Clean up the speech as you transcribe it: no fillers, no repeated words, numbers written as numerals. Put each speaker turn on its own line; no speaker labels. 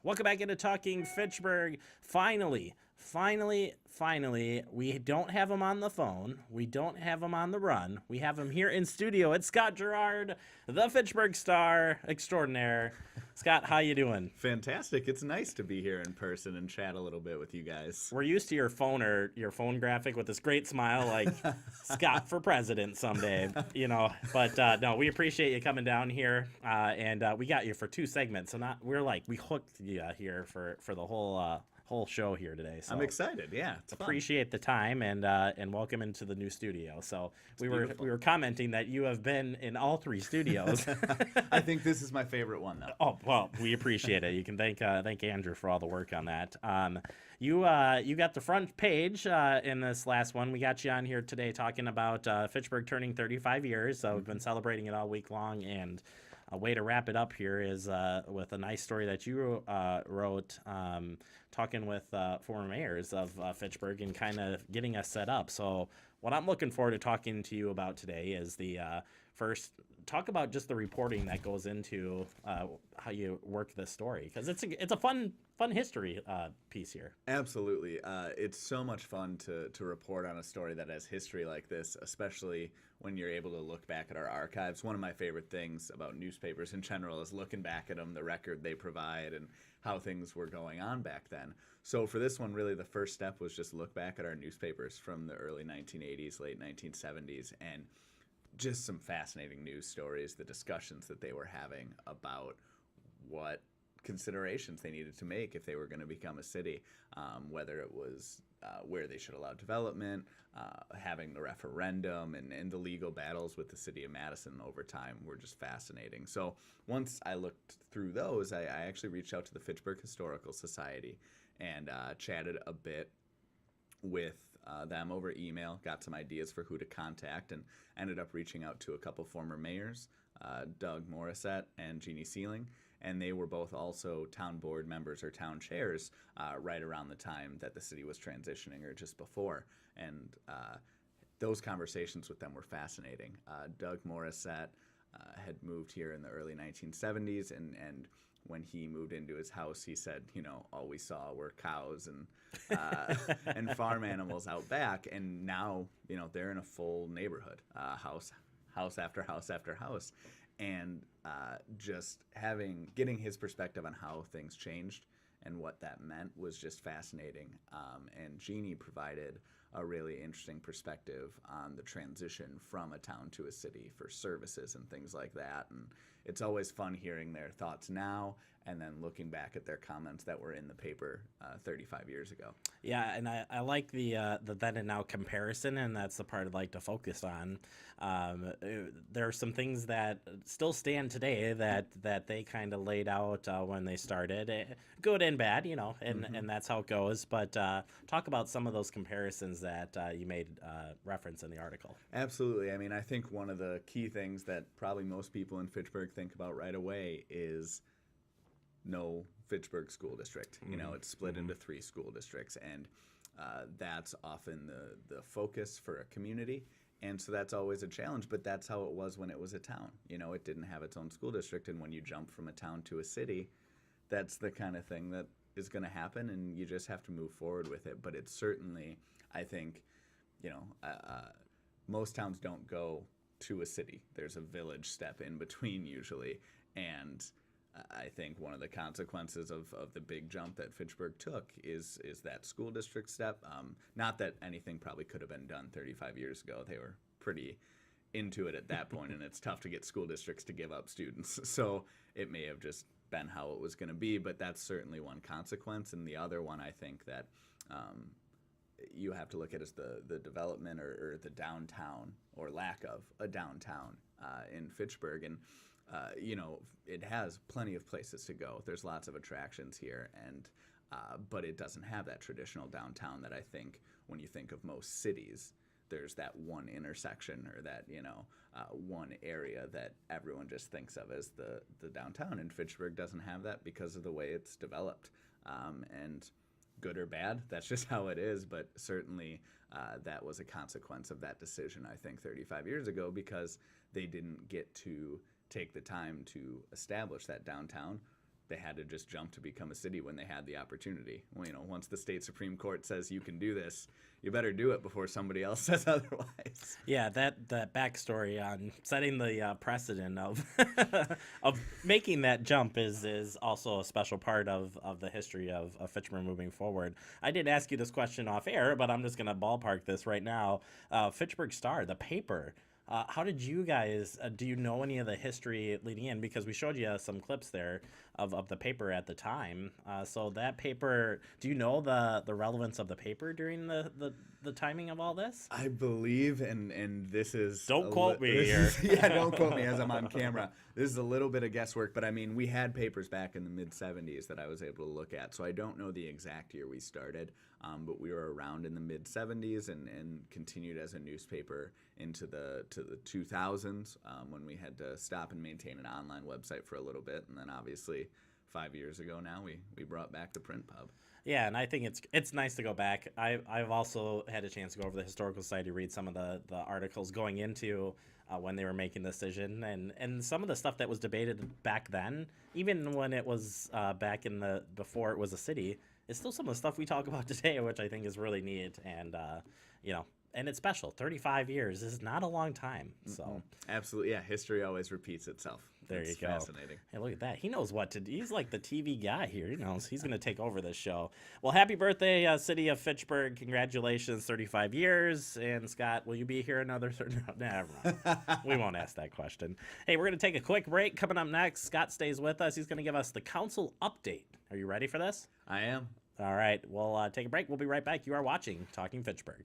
Welcome back into Talking Fitchburg. Finally, we don't have him on the phone. We don't have him on the run. We have him here in studio. It's Scott Gerard, the Fitchburg Star extraordinaire. Scott, how you doing?
Fantastic. It's nice to be here in person and chat a little bit with you guys.
We're used to your phone graphic with this great smile, like Scott for president someday, But no, we appreciate you coming down here, and we got you for two segments. So we hooked you here for the whole show here today. So
I'm excited. Yeah, it's fun.
appreciate the time and welcome into the new studio. So we were commenting that you have been in all three studios.
I think this is my favorite one though.
Oh well, we appreciate it. You can thank Andrew for all the work on that. You got the front page in this last one. We got you on here today talking about Fitchburg turning 35 years. So we've been celebrating it all week long, and a way to wrap it up here is with a nice story that you wrote, talking with former mayors of Fitchburg and kind of getting us set up. So what I'm looking forward to talking to you about today is the first talk about just the reporting that goes into how you work this story, because it's a fun history piece here.
Absolutely. It's so much fun to report on a story that has history like this, especially when you're able to look back at our archives. One of my favorite things about newspapers in general is looking back at them, the record they provide, and how things were going on back then. So for this one, really the first step was just look back at our newspapers from the early 1980s, late 1970s, and just some fascinating news stories, the discussions that they were having about what considerations they needed to make if they were going to become a city, whether it was where they should allow development, having the referendum, and the legal battles with the city of Madison over time were just fascinating. So once I looked through those, I actually reached out to the Fitchburg Historical Society and chatted a bit with them over email, got some ideas for who to contact, and ended up reaching out to a couple former mayors, Doug Morissette and Jeannie Sealing, and they were both also town board members or town chairs right around the time that the city was transitioning or just before. And those conversations with them were fascinating. Doug Morissette had moved here in the early 1970s, and when he moved into his house, he said, all we saw were cows and farm animals out back. And now, they're in a full neighborhood, house after house after house. And just getting his perspective on how things changed and what that meant was just fascinating. And Jeannie provided a really interesting perspective on the transition from a town to a city for services and things like that. And it's always fun hearing their thoughts now and then looking back at their comments that were in the paper 35 years ago.
Yeah, and I like the then and now comparison, and that's the part I'd like to focus on. There are some things that still stand today that they kind of laid out when they started, good and bad, and that's how it goes. But talk about some of those comparisons that you made reference in the article.
Absolutely. I mean, I think one of the key things that probably most people in Fitchburg think about right away is no Fitchburg school district. It's split into 3 school districts, and that's often the focus for a community. And so that's always a challenge, but that's how it was when it was a town. It didn't have its own school district, and when you jump from a town to a city, that's the kind of thing that is going to happen, and you just have to move forward with it. But it's certainly, I think, most towns don't go to a city. There's a village step in between usually, and I think one of the consequences of the big jump that Fitchburg took is that school district step. Not that anything probably could have been done 35 years ago. They were pretty into it at that point, and it's tough to get school districts to give up students. So it may have just been how it was going to be, but that's certainly one consequence. And the other one I think that you have to look at is the development or the downtown or lack of a downtown in Fitchburg. And it has plenty of places to go. There's lots of attractions here, and but it doesn't have that traditional downtown that I think when you think of most cities, there's that one intersection or that one area that everyone just thinks of as the downtown. And Fitchburg doesn't have that because of the way it's developed. And good or bad, that's just how it is. But certainly that was a consequence of that decision, I think, 35 years ago, because they didn't get to take the time to establish that downtown they had to just jump to become a city when they had the opportunity. Well, once the state Supreme Court says you can do this, you better do it before somebody else says otherwise.
Yeah, that backstory on setting the precedent of of making that jump is also a special part of the history of Fitchburg moving forward. I did ask you this question off air, but I'm just going to ballpark this right now. Fitchburg Star, the paper. How did you guys, do you know any of the history leading in? Because we showed you some clips there of the paper at the time. So that paper, do you know the relevance of the paper during the timing of all this?
I believe, and this is...
Don't quote me here.
Yeah, don't quote me as I'm on camera. This is a little bit of guesswork, but I mean, we had papers back in the mid-'70s that I was able to look at, so I don't know the exact year we started, but we were around in the mid-'70s and continued as a newspaper into the 2000s when we had to stop and maintain an online website for a little bit, and then obviously 5 years ago now we brought back the print pub.
Yeah, and I think it's nice to go back. I've also had a chance to go over the Historical Society, read some of the articles going into when they were making the decision, and some of the stuff that was debated back then, even when it was back in before it was a city, is still some of the stuff we talk about today, which I think is really neat, and and it's special. 35 years is not a long time. So
absolutely, yeah. History always repeats itself.
There you go.
Fascinating.
Hey, look at that. He knows what to do. He's like the TV guy here. He knows he's going to take over this show. Well, happy birthday, City of Fitchburg. Congratulations, 35 years. And Scott, will you be here another 30? No, never mind. We won't ask that question. Hey, we're going to take a quick break. Coming up next, Scott stays with us. He's going to give us the council update. Are you ready for this?
I am.
All right. We'll take a break. We'll be right back. You are watching Talking Fitchburg.